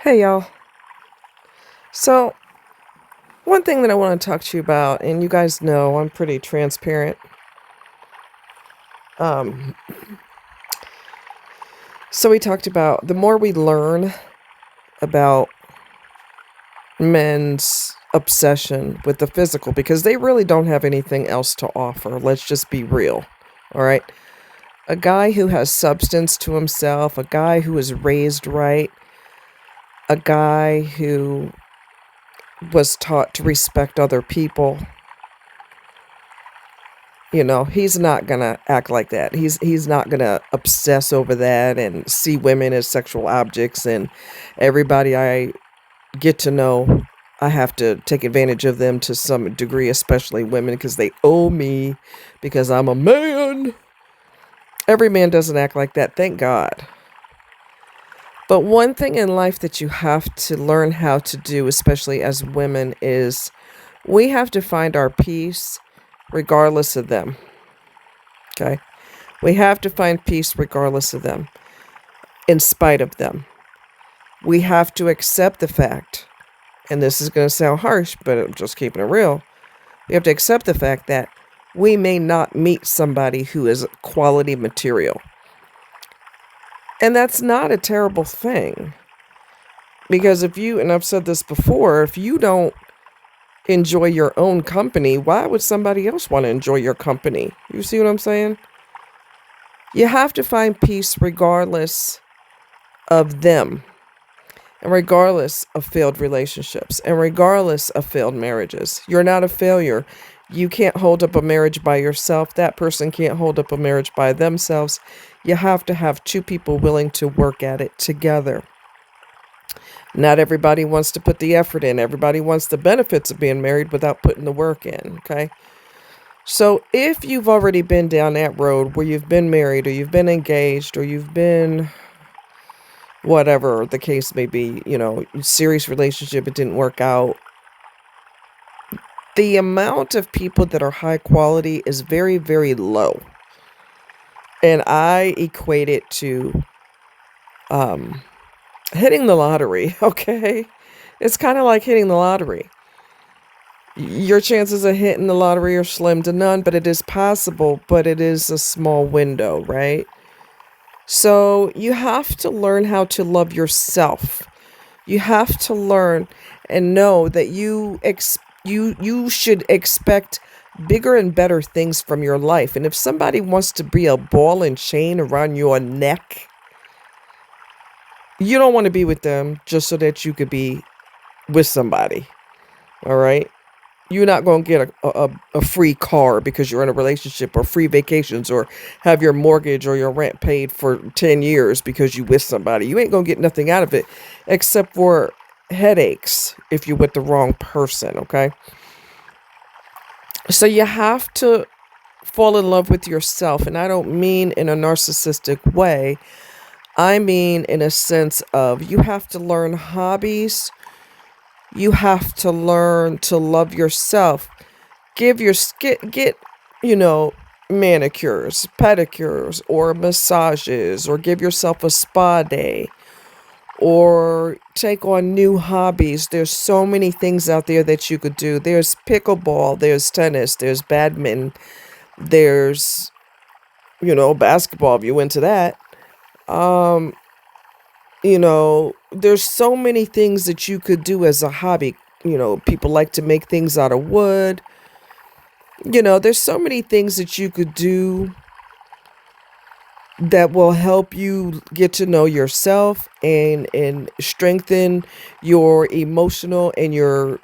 Hey y'all. So, one thing that I want to talk to you about, and you guys know I'm pretty transparent. Um, so we talked about the more we learn about men's obsession with the physical, because they really don't have anything else to offer. Let's just be real. All right. A guy who has substance to himself, a guy who is raised right, a guy who was taught to respect other people. He's not gonna act like that. He's not gonna obsess over that and see women as sexual objects, and everybody I get to know, I have to take advantage of them to some degree, especially women, because they owe me because I'm a man. Every man doesn't act like that, thank God. But one thing in life that you have to learn how to do, especially as women, is we have to find our peace regardless of them. Okay? We have to find peace regardless of them, in spite of them. We have to accept the fact, and this is going to sound harsh, but I'm just keeping it real. We have to accept the fact that we may not meet somebody who is quality material. And that's not a terrible thing. Because and I've said this before, if you don't enjoy your own company, why would somebody else want to enjoy your company? You see what I'm saying? You have to find peace regardless of them, and regardless of failed relationships, and regardless of failed marriages. You're not a failure. You can't hold up a marriage by yourself. That person can't hold up a marriage by themselves. You have to have two people willing to work at it together. Not everybody wants to put the effort in. Everybody wants the benefits of being married without putting the work in, okay? So if you've already been down that road where you've been married, or you've been engaged, or you've been whatever the case may be, serious relationship, it didn't work out. The amount of people that are high quality is very, very low. And I equate it to hitting the lottery, okay? It's kind of like hitting the lottery. Your chances of hitting the lottery are slim to none, but it is possible, but it is a small window, right? So you have to learn how to love yourself. You have to learn and know that you should expect bigger and better things from your life. And if somebody wants to be a ball and chain around your neck, you don't want to be with them just so that you could be with somebody. All right? You're not going to get a free car because you're in a relationship, or free vacations, or have your mortgage or your rent paid for 10 years because you with somebody. You ain't going to get nothing out of it except for headaches if you're with the wrong person, okay? So you have to fall in love with yourself. And I don't mean in a narcissistic way. I mean in a sense of you have to learn hobbies. You have to learn to love yourself. Get manicures, pedicures, or massages, or give yourself a spa day, or take on new hobbies. There's so many things out there that you could do. There's pickleball, there's tennis, there's badminton, there's basketball if you into that. Um there's so many things that you could do as a hobby. People like to make things out of wood. There's so many things that you could do that will help you get to know yourself and strengthen your emotional and your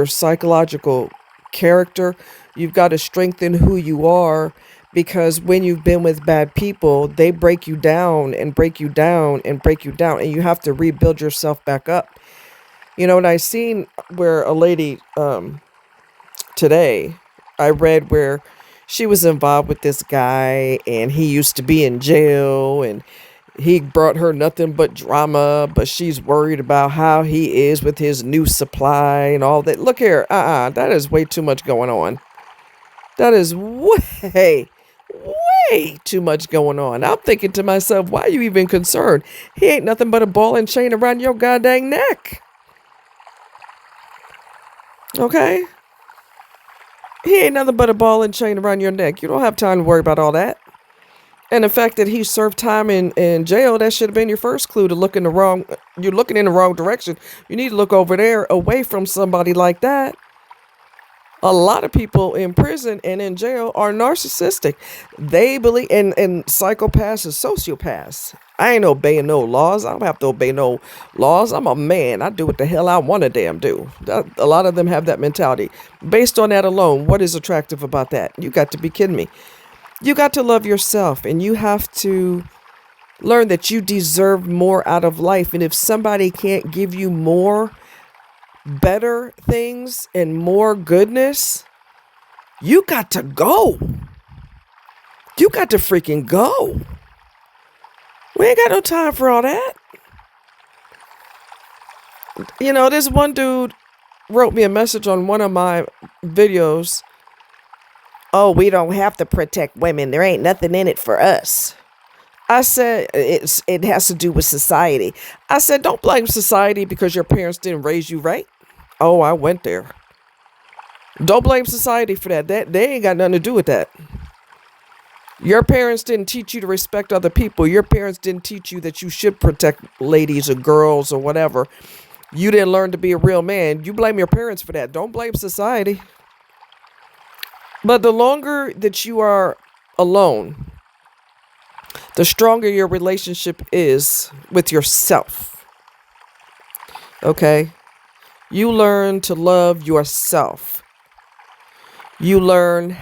psychological character. You've got to strengthen who you are, because when you've been with bad people, they break you down and break you down and break you down, and you have to rebuild yourself back up. And I seen where a lady today, I read where she was involved with this guy, and he used to be in jail, and he brought her nothing but drama, but she's worried about how he is with his new supply and all that. Look here, that is way too much going on. That is way way too much going on. I'm thinking to myself, why are you even concerned? He ain't nothing but a ball and chain around your goddamn neck. Okay? He ain't nothing but a ball and chain around your neck. You don't have time to worry about all that. And the fact that he served time in jail, that should have been your first clue to look in the wrong, you're looking in the wrong direction. You need to look over there away from somebody like that. A lot of people in prison and in jail are narcissistic. They believe in psychopaths and sociopaths. I ain't obeying no laws. I don't have to obey no laws. I'm a man. I do what the hell I want to damn do. A lot of them have that mentality. Based on that alone, what is attractive about that? You got to be kidding me. You got to love yourself, and you have to learn that you deserve more out of life. And if somebody can't give you more, better things and more goodness, you got to go. You got to freaking go. We ain't got no time for all that. You know, this one dude wrote me a message on one of my videos. Oh, we don't have to protect women. There ain't nothing in it for us. I said, it has to do with society. I said, don't blame society because your parents didn't raise you right. Oh, I went there. Don't blame society for that. They ain't got nothing to do with that. Your parents didn't teach you to respect other people. Your parents didn't teach you that you should protect ladies or girls or whatever. You didn't learn to be a real man. You blame your parents for that. Don't blame society. But the longer that you are alone, the stronger your relationship is with yourself. Okay? You learn to love yourself. You learn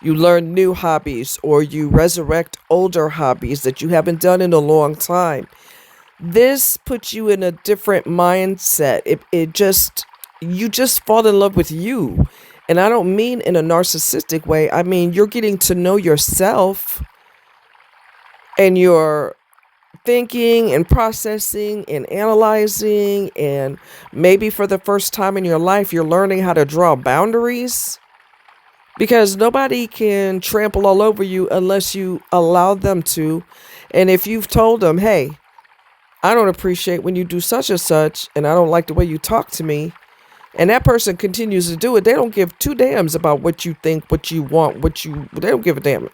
you learn new hobbies, or you resurrect older hobbies that you haven't done in a long time. This puts you in a different mindset. You just fall in love with you. And I don't mean in a narcissistic way. I mean, you're getting to know yourself, and you're thinking and processing and analyzing, and maybe for the first time in your life, you're learning how to draw boundaries, because nobody can trample all over you unless you allow them to. And if you've told them, hey, I don't appreciate when you do such and such, and I don't like the way you talk to me, and that person continues to do it, they don't give two damns about what you think, what you want, they don't give a damn.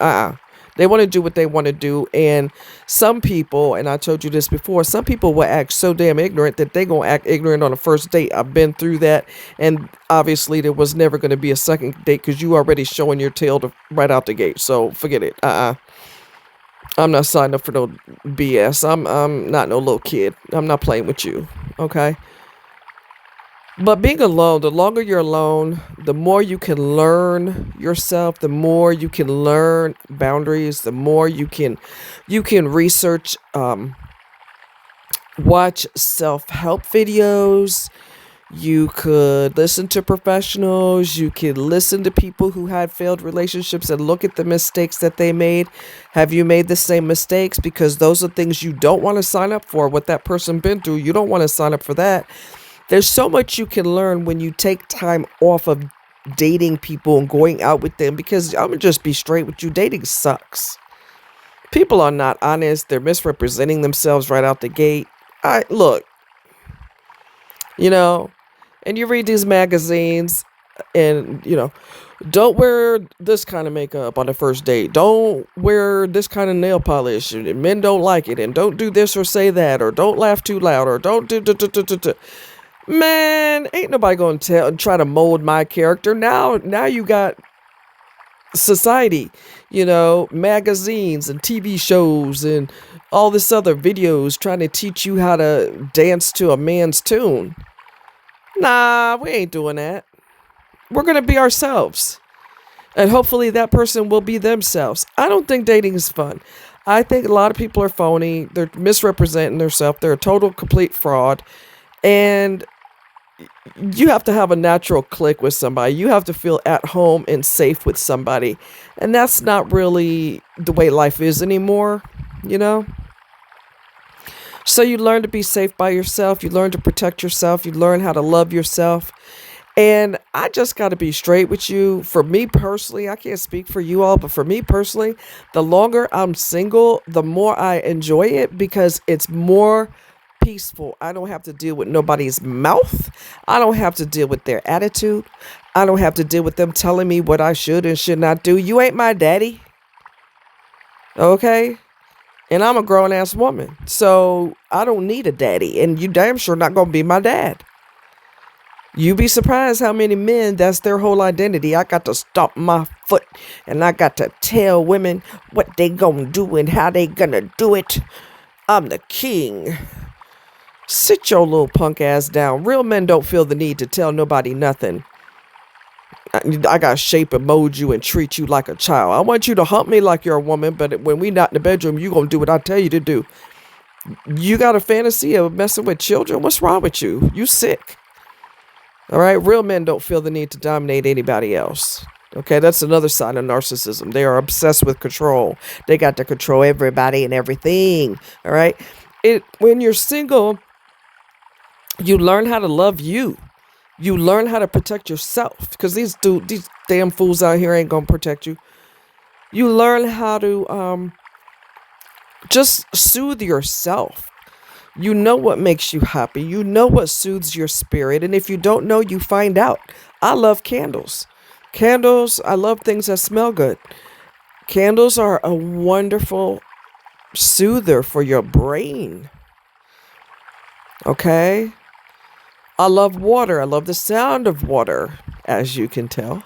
They want to do what they want to do. And some people, and I told you this before, some people will act so damn ignorant that they going to act ignorant on the first date. I've been through that. And obviously there was never going to be a second date because you already showing your tail right out the gate. So forget it. I'm not signing up for no BS. I'm not no little kid. I'm not playing with you. Okay? But being alone, the longer you're alone, the more you can learn yourself, the more you can learn boundaries, the more you can research, watch self-help videos. You could listen to professionals. You could listen to people who had failed relationships and look at the mistakes that they made. Have you made the same mistakes? Because those are things you don't want to sign up for. What that person been through, you don't want to sign up for that. There's so much you can learn when you take time off of dating people and going out with them, because I'm going to just be straight with you. Dating sucks. People are not honest. They're misrepresenting themselves right out the gate. Look, and you read these magazines and, don't wear this kind of makeup on the first date. Don't wear this kind of nail polish. And men don't like it. And don't do this or say that. Or don't laugh too loud. Or don't do. Man, ain't nobody going to try to mold my character. Now you got society, magazines and TV shows and all this other videos trying to teach you how to dance to a man's tune. Nah, we ain't doing that. We're going to be ourselves. And hopefully that person will be themselves. I don't think dating is fun. I think a lot of people are phony. They're misrepresenting themselves. They're a total, complete fraud. And you have to have a natural click with somebody. You have to feel at home and safe with somebody. And that's not really the way life is anymore, So you learn to be safe by yourself. You learn to protect yourself. You learn how to love yourself. And I just got to be straight with you. For me personally, I can't speak for you all, but for me personally, the longer I'm single, the more I enjoy it because it's more peaceful. I don't have to deal with nobody's mouth. I don't have to deal with their attitude. I don't have to deal with them telling me what I should and should not do. You ain't my daddy, okay? And I'm a grown ass woman. So I don't need a daddy. And you damn sure not going to be my dad. You'd be surprised how many men, that's their whole identity. I got to stomp my foot and I got to tell women what they gonna do and how they gonna do it. I'm the king. Sit your little punk ass down. Real men don't feel the need to tell nobody nothing. I got to shape and mold you and treat you like a child. I want you to hump me like you're a woman, but when we not in the bedroom, you gonna do what I tell you to do. You got a fantasy of messing with children? What's wrong with you? You sick. All right, real men don't feel the need to dominate anybody else. Okay, that's another sign of narcissism. They are obsessed with control. They got to control everybody and everything. All right, when you're single, you learn how to love you. You learn how to protect yourself because these damn fools out here ain't gonna protect you. You learn how to just soothe yourself. You know what makes you happy. You know what soothes your spirit. And if you don't know, you find out. I love candles. Candles, I love things that smell good. Candles are a wonderful soother for your brain. Okay? I love water. I love the sound of water, as you can tell.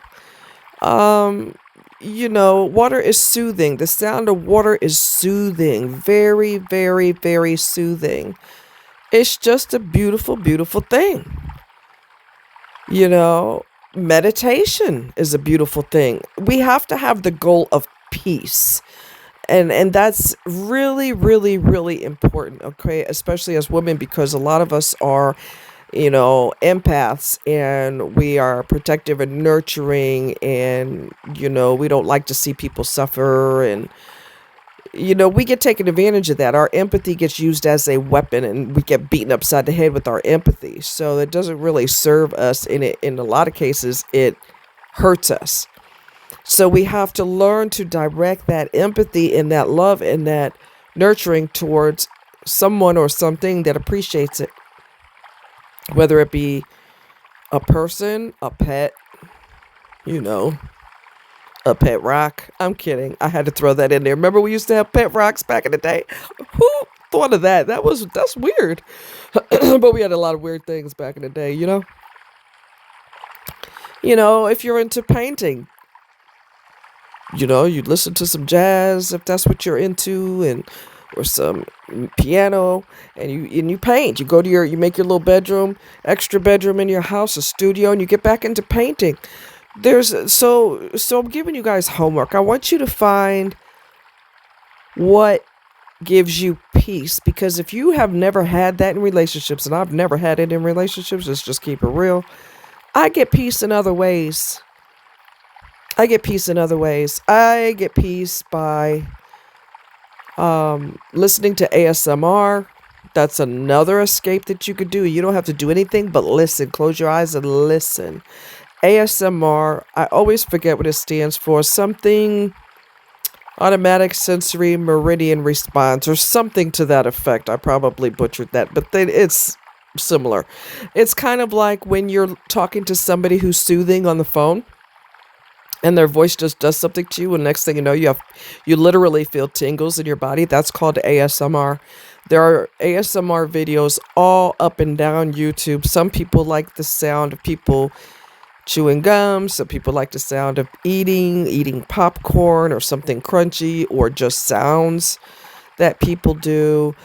Water is soothing. The sound of water is soothing. Very, very, very soothing. It's just a beautiful, beautiful thing. Meditation is a beautiful thing. We have to have the goal of peace. And that's really, really, really important, okay? Especially as women, because a lot of us are empaths, and we are protective and nurturing, and, we don't like to see people suffer. And, we get taken advantage of that. Our empathy gets used as a weapon, and we get beaten upside the head with our empathy. So it doesn't really serve us. In a lot of cases, it hurts us. So we have to learn to direct that empathy and that love and that nurturing towards someone or something that appreciates it. Whether it be a person, a pet, a pet rock. I'm kidding. I had to throw that in there. Remember we used to have pet rocks back in the day? Who thought of that? That's weird. But we had a lot of weird things back in the day, if you're into painting, you listen to some jazz if that's what you're into, or some piano, and you paint. You make your little extra bedroom in your house, a studio, and you get back into painting. So I'm giving you guys homework. I want you to find what gives you peace, because if you have never had that in relationships, and I've never had it in relationships, let's just keep it real. I get peace in other ways. I get peace by listening to ASMR. That's another escape that you could do. You don't have to do anything but listen. Close your eyes and listen. ASMR, I always forget what it stands for. Something automatic sensory meridian response, or something to that effect. I probably butchered that, but it's similar. It's kind of like when you're talking to somebody who's soothing on the phone, and their voice just does something to you, and next thing you know, you literally feel tingles in your body. That's called ASMR. There are ASMR videos all up and down YouTube. Some people like the sound of people chewing gum. Some people like the sound of eating popcorn or something crunchy, or just sounds that people do.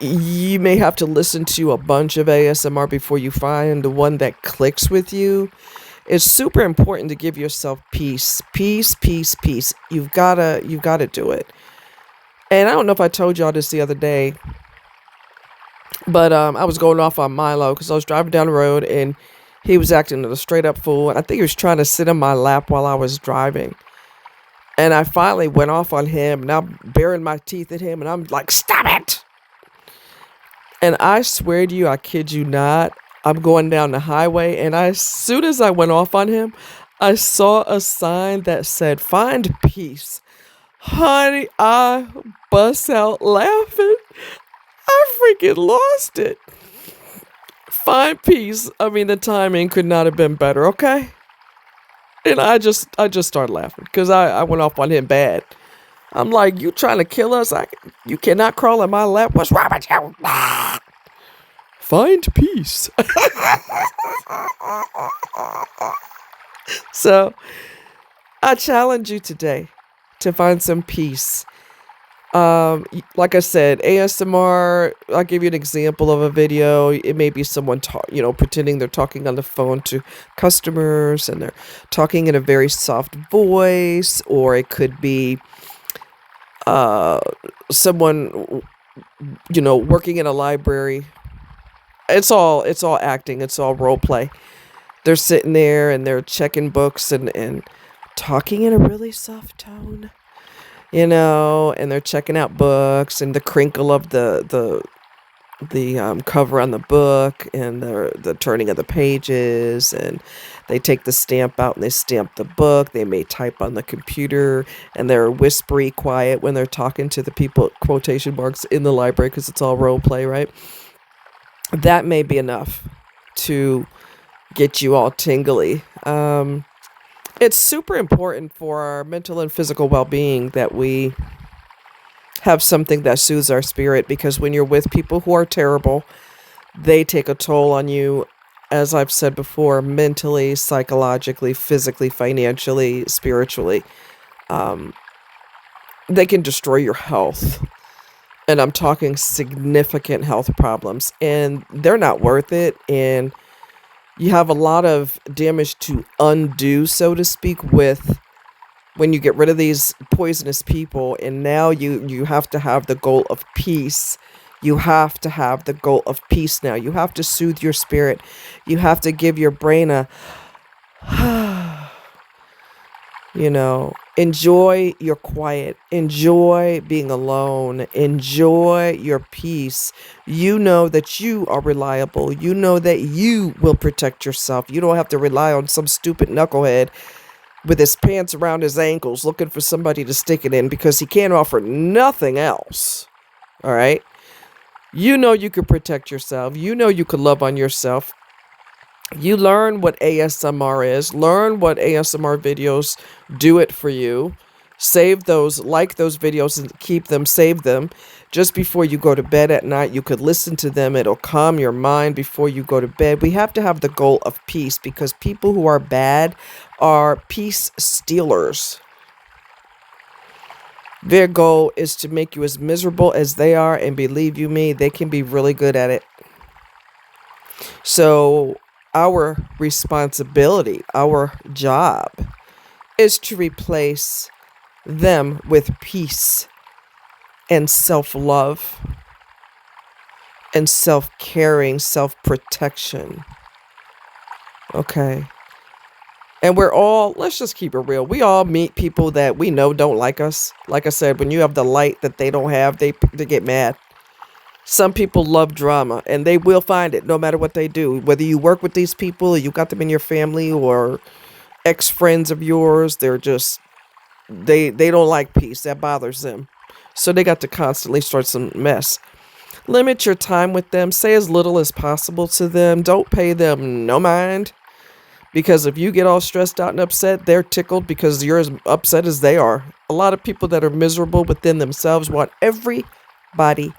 You may have to listen to a bunch of ASMR before you find the one that clicks with you. It's super important to give yourself peace. Peace. You've gotta do it. And I don't know if I told y'all this the other day, but I was going off on Milo because I was driving down the road and he was acting a straight up fool. And I think he was trying to sit in my lap while I was driving. And I finally went off on him, and I'm baring my teeth at him, and I'm like, stop it. And I swear to you, I kid you not, I'm going down the highway, and as soon as I went off on him, I saw a sign that said, "Find peace." Honey, I bust out laughing. I freaking lost it. Find peace. I mean, the timing could not have been better, okay? And I just started laughing because I went off on him bad. I'm like, you trying to kill us? You cannot crawl in my lap. What's wrong with you? Find peace. So I challenge you today to find some peace. Like I said, ASMR, I'll give you an example of a video. It may be someone pretending they're talking on the phone to customers and they're talking in a very soft voice, or it could be someone working in a library. It's all acting, it's all role play. They're sitting there and they're checking books and talking in a really soft tone, and they're checking out books and the crinkle of the cover on the book and the turning of the pages, and they take the stamp out and they stamp the book. They may type on the computer, and they're whispery quiet when they're talking to the people, quotation marks, in the library, because it's all role play, right? That may be enough to get you all tingly. It's super important for our mental and physical well-being that we have something that soothes our spirit, because when you're with people who are terrible, they take a toll on you, as I've said before, mentally, psychologically, physically, financially, spiritually. They can destroy your health. And I'm talking significant health problems, and they're not worth it. And you have a lot of damage to undo, so to speak, with when you get rid of these poisonous people. And now you have to have the goal of peace. You have to have the goal of peace now. You have to soothe your spirit. You have to give your brain a enjoy your quiet, enjoy being alone, enjoy your peace. You know that you are reliable. You know that you will protect yourself. You don't have to rely on some stupid knucklehead with his pants around his ankles looking for somebody to stick it in, because he can't offer nothing else. All right? You know you can protect yourself. You know you can love on yourself. You learn what ASMR is. Learn what ASMR videos do it for you. Save those, like those videos, and keep them, save them. Just before you go to bed at night, you could listen to them. It'll calm your mind before you go to bed. We have to have the goal of peace, because people who are bad are peace stealers. Their goal is to make you as miserable as they are, and believe you me, they can be really good at it. So our responsibility, our job, is to replace them with peace and self-love and self-caring, self-protection. Okay. And let's just keep it real. We all meet people that we know don't like us. Like I said, when you have the light that they don't have, they get mad. Some people love drama, and they will find it no matter what they do. Whether you work with these people, or you got them in your family, or ex-friends of yours, they don't like peace. That bothers them. So they got to constantly start some mess. Limit your time with them. Say as little as possible to them. Don't pay them no mind. Because if you get all stressed out and upset, they're tickled because you're as upset as they are. A lot of people that are miserable within themselves want everybody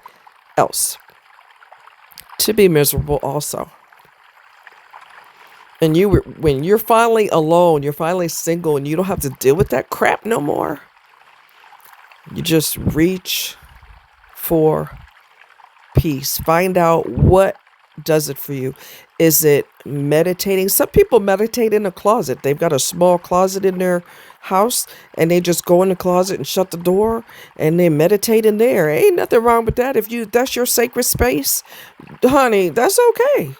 else to be miserable also. And when you're finally alone, you're finally single, and you don't have to deal with that crap no more, you just reach for peace. Find out what does it for you. Is it meditating? Some people meditate in a closet. They've got a small closet in their house, and they just go in the closet and shut the door, and they meditate in there. Ain't nothing wrong with that. If that's your sacred space, honey, that's okay.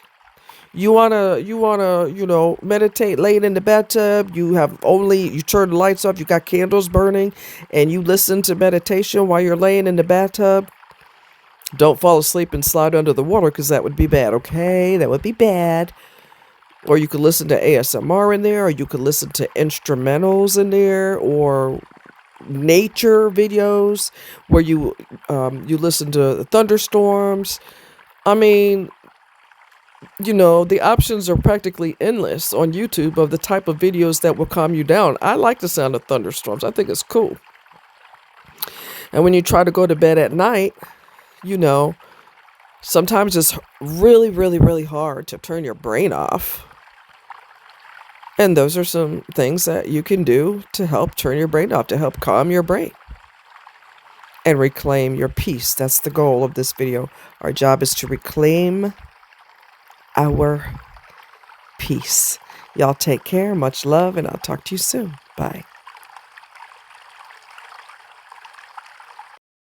You wanna, meditate laying in the bathtub. You turn the lights off. You got candles burning, and you listen to meditation while you're laying in the bathtub. Don't fall asleep and slide under the water because that would be bad, okay? That would be bad. Or you could listen to ASMR in there, or you could listen to instrumentals in there, or nature videos where you listen to thunderstorms. I mean, the options are practically endless on YouTube of the type of videos that will calm you down. I like the sound of thunderstorms. I think it's cool. And when you try to go to bed at night, you know, sometimes it's really, really, really hard to turn your brain off. And those are some things that you can do to help turn your brain off, to help calm your brain and reclaim your peace. That's the goal of this video. Our job is to reclaim our peace. Y'all take care. Much love, and I'll talk to you soon. Bye.